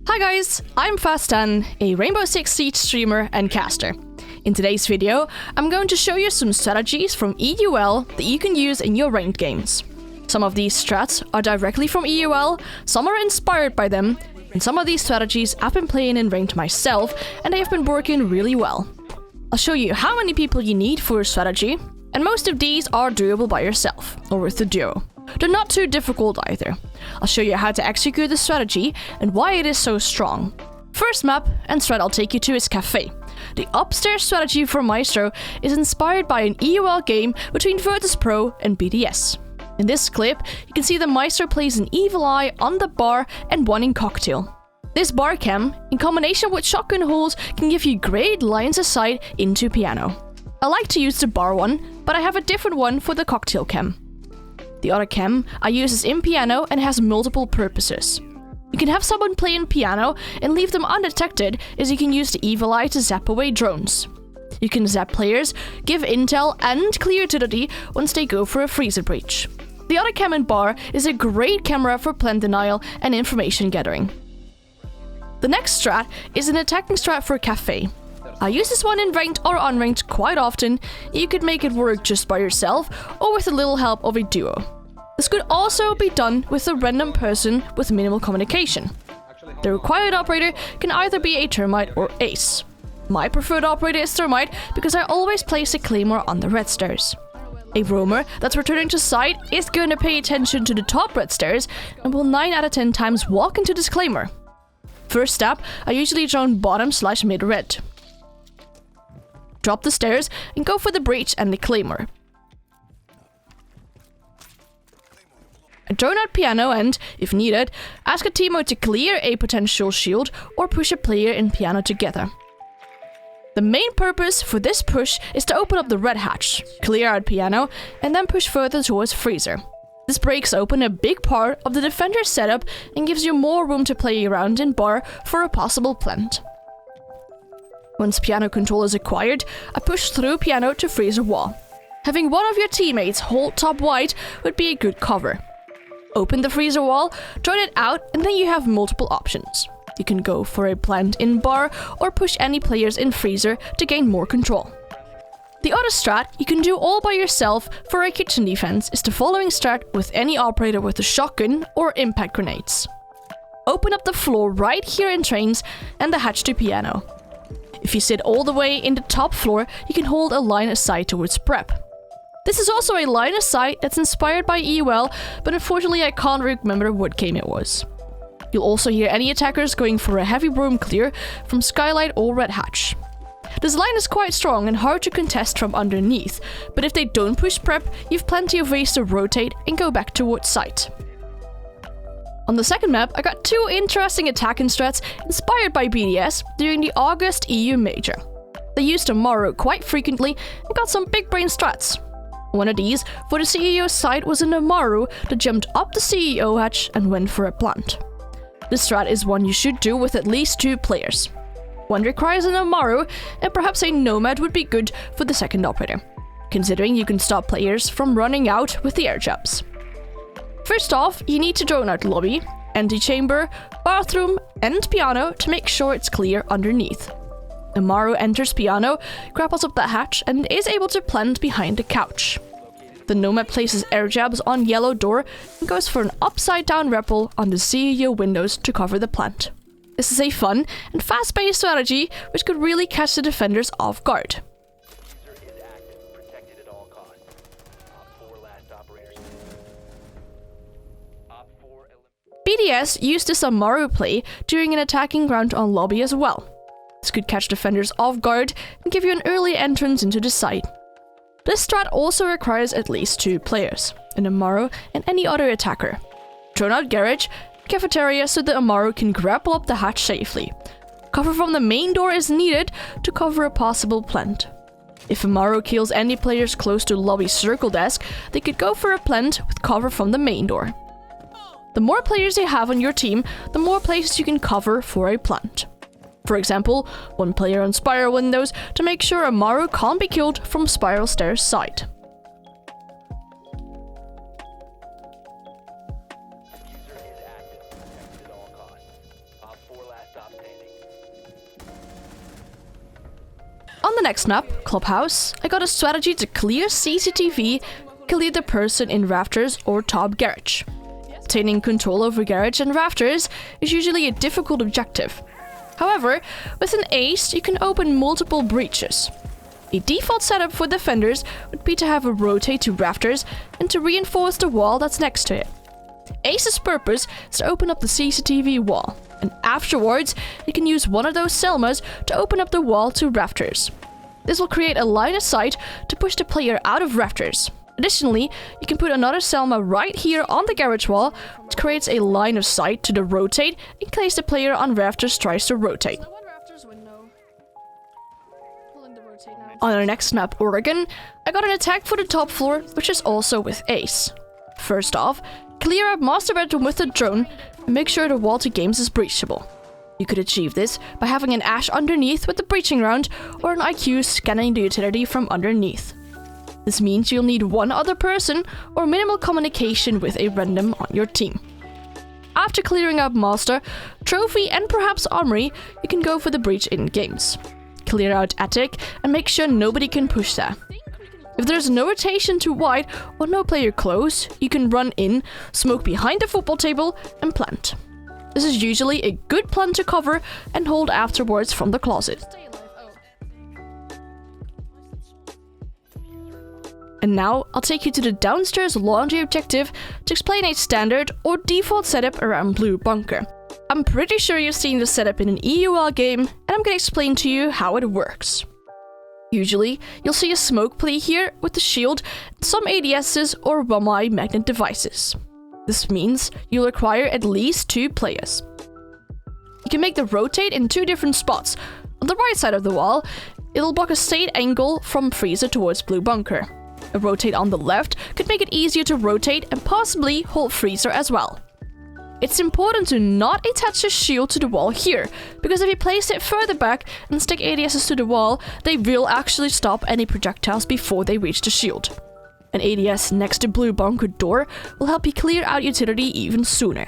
Hi guys, I'm FastAnne, a Rainbow Six Siege streamer and caster. In today's video, I'm going to show you some strategies from EUL that you can use in your ranked games. Some of these strats are directly from EUL, some are inspired by them, and some of these strategies I've been playing in ranked myself and they have been working really well. I'll show you how many people you need for a strategy, and most of these are doable by yourself, or with a duo. They're not too difficult either. I'll show you how to execute the strategy and why it is so strong. First map and strat I'll take you to is Kafe. The upstairs strategy for Maestro is inspired by an EUL game between Virtus Pro and BDS. In this clip, you can see the Maestro plays an evil eye on the bar and one in cocktail. This bar cam, in combination with shotgun holes, can give you great lines of sight into piano. I like to use the bar one, but I have a different one for the cocktail cam. The other cam I use is in piano and has multiple purposes. You can have someone playing piano and leave them undetected, as you can use the evil eye to zap away drones. You can zap players, give intel and clear utility once they go for a freezer breach. The other cam and bar is a great camera for plant denial and information gathering. The next strat is an attacking strat for Kafe. I use this one in ranked or unranked quite often. You could make it work just by yourself or with a little help of a duo. This could also be done with a random person with minimal communication. The required operator can either be a termite or ace. My preferred operator is termite because I always place a claymore on the red stairs. A roamer that's returning to site is going to pay attention to the top red stairs and will 9 out of 10 times walk into this claymore. First step, I usually drone bottom/mid red. Drop the stairs and go for the breach and the claymore. I drone out piano and, if needed, ask a teammate to clear a potential shield or push a player in piano together. The main purpose for this push is to open up the red hatch, clear out piano, and then push further towards freezer. This breaks open a big part of the defender's setup and gives you more room to play around in bar for a possible plant. Once piano control is acquired, I push through piano to freezer wall. Having one of your teammates hold top white would be a good cover. Open the freezer wall, drone it out, and then you have multiple options. You can go for a plant in bar or push any players in freezer to gain more control. The other strat you can do all by yourself for a kitchen defense is the following strat with any operator with a shotgun or impact grenades. Open up the floor right here in trains and the hatch to piano. If you sit all the way in the top floor, you can hold a line of sight towards prep. This is also a line of sight that's inspired by EUL, but unfortunately I can't remember what game it was. You'll also hear any attackers going for a heavy broom clear from skylight or red hatch. This line is quite strong and hard to contest from underneath, but if they don't push prep, you've plenty of ways to rotate and go back towards sight. On the second map, I got two interesting attacking strats inspired by BDS during the August EU Major. They used a Maru quite frequently and got some big brain strats. One of these for the CEO side was an Amaru that jumped up the CEO hatch and went for a plant. This strat is one you should do with at least 2 players. One requires an Amaru, and perhaps a Nomad would be good for the second operator, considering you can stop players from running out with the air jumps. First off, you need to drone out lobby, antechamber, bathroom, and piano to make sure it's clear underneath. Amaru enters piano, grapples up the hatch, and is able to plant behind the couch. The Nomad places air jabs on yellow door and goes for an upside down rappel on the CEO windows to cover the plant. This is a fun and fast-paced strategy which could really catch the defenders off guard. BDS used this Amaru play during an attacking round on lobby as well. This could catch defenders off guard and give you an early entrance into the site. This strat also requires at least 2 players, an Amaru and any other attacker. Drone out garage, cafeteria so the Amaru can grapple up the hatch safely. Cover from the main door is needed to cover a possible plant. If Amaru kills any players close to lobby circle desk, they could go for a plant with cover from the main door. The more players you have on your team, the more places you can cover for a plant. For example, 1 player on spiral windows to make sure Amaru can't be killed from spiral stairs side. On the next map, Clubhouse, I got a strategy to clear CCTV, clear the person in rafters or top garage. Obtaining control over garage and rafters is usually a difficult objective. However, with an ace, you can open multiple breaches. A default setup for defenders would be to have a rotate to rafters and to reinforce the wall that's next to it. Ace's purpose is to open up the CCTV wall, and afterwards, you can use one of those Selmas to open up the wall to rafters. This will create a line of sight to push the player out of rafters. Additionally, you can put another Selma right here on the garage wall, which creates a line of sight to the rotate in case the player on rafters tries to rotate. On our next map, Oregon, I got an attack for the top floor, which is also with Ace. First off, clear up master bedroom with a drone and make sure the wall to games is breachable. You could achieve this by having an Ash underneath with the breaching round or an IQ scanning the utility from underneath. This means you'll need one other person or minimal communication with a random on your team. After clearing up master, trophy and perhaps armory, you can go for the breach in games. Clear out attic and make sure nobody can push that. If there's no rotation to wide or no player close, you can run in, smoke behind the football table and plant. This is usually a good plant to cover and hold afterwards from the closet. And now I'll take you to the downstairs laundry objective to explain a standard or default setup around Blue Bunker. I'm pretty sure you've seen this setup in an EUL game, and I'm gonna explain to you how it works. Usually, you'll see a smoke play here with the shield, some ADSs or 1Y magnet devices. This means you'll require at least 2 players. You can make the rotate in 2 different spots. On the right side of the wall, it'll block a straight angle from freezer towards Blue Bunker. A rotate on the left could make it easier to rotate and possibly hold freezer as well. It's important to not attach a shield to the wall here, because if you place it further back and stick ADSs to the wall, they will actually stop any projectiles before they reach the shield. An ADS next to Blue Bunker door will help you clear out utility even sooner.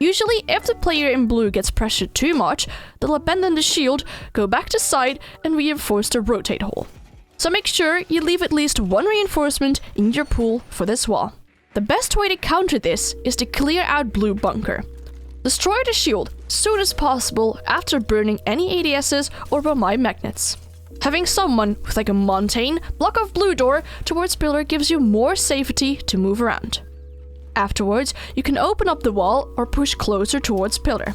Usually, if the player in blue gets pressured too much, they'll abandon the shield, go back to side, and reinforce the rotate hole. So make sure you leave at least 1 reinforcement in your pool for this wall. The best way to counter this is to clear out Blue Bunker. Destroy the shield as soon as possible after burning any ADSs or 1Y magnets. Having someone with like a mountain block off blue door towards pillar gives you more safety to move around. Afterwards, you can open up the wall or push closer towards pillar.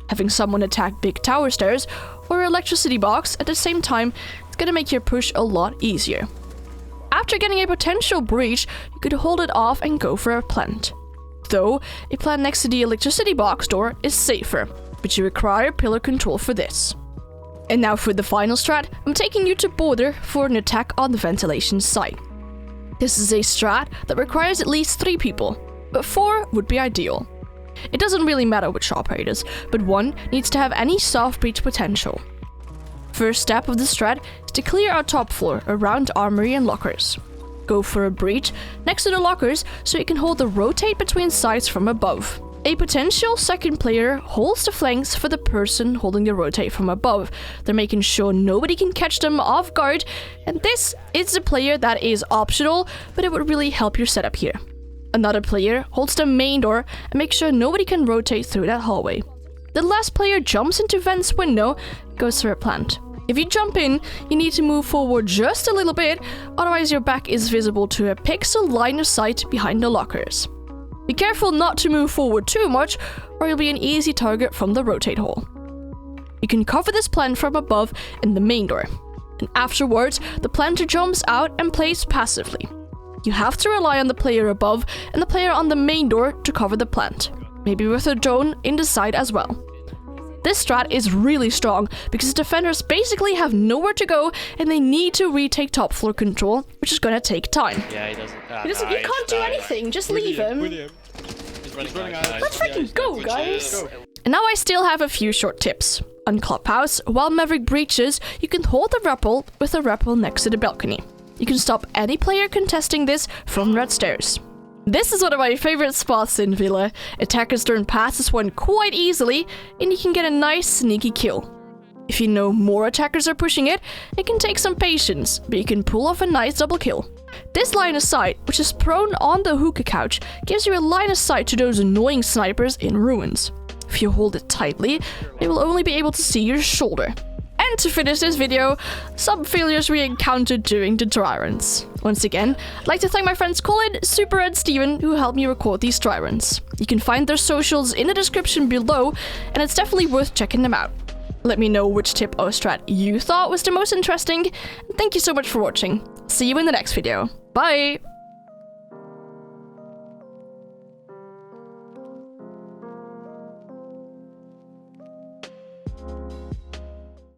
Having someone attack big tower stairs or electricity box at the same time is gonna make your push a lot easier. After getting a potential breach, you could hold it off and go for a plant. Though, a plant next to the electricity box door is safer, but you require pillar control for this. And now for the final strat, I'm taking you to border for an attack on the ventilation site. This is a strat that requires at least 3 people, but 4 would be ideal. It doesn't really matter which operators, but 1 needs to have any soft breach potential. First step of the strat is to clear our top floor around armory and lockers. Go for a breach next to the lockers so you can hold the rotate between sides from above. A potential second player holds the flanks for the person holding the rotate from above. They're making sure nobody can catch them off guard, and this is a player that is optional, but it would really help your setup here. Another player holds the main door and makes sure nobody can rotate through that hallway. The last player jumps into vent's window and goes through a plant. If you jump in, you need to move forward just a little bit, otherwise your back is visible to a pixel line of sight behind the lockers. Be careful not to move forward too much, or you'll be an easy target from the rotate hole. You can cover this plant from above in the main door, and afterwards, the planter jumps out and plays passively. You have to rely on the player above and the player on the main door to cover the plant, maybe with a drone in the side as well. This strat is really strong because defenders basically have nowhere to go and they need to retake top floor control, which is gonna take time. Yeah, he doesn't. You can't do anything, just leave him. He's running out. Let's freaking go, guys! And now I still have a few short tips. On Clubhouse, while Maverick breaches, you can hold the rappel with a rappel next to the balcony. You can stop any player contesting this from red stairs. This is one of my favorite spots in Villa. Attackers turn past this one quite easily, and you can get a nice sneaky kill. If you know more attackers are pushing it, it can take some patience, but you can pull off a nice double kill. This line of sight, which is prone on the hookah couch, gives you a line of sight to those annoying snipers in ruins. If you hold it tightly, they will only be able to see your shoulder. And to finish this video, some failures we encountered during the dry runs. Once again, I'd like to thank my friends Colin, Super, and Steven who helped me record these dry runs. You can find their socials in the description below, and it's definitely worth checking them out. Let me know which tip or strat you thought was the most interesting. Thank you so much for watching. See you in the next video. Bye!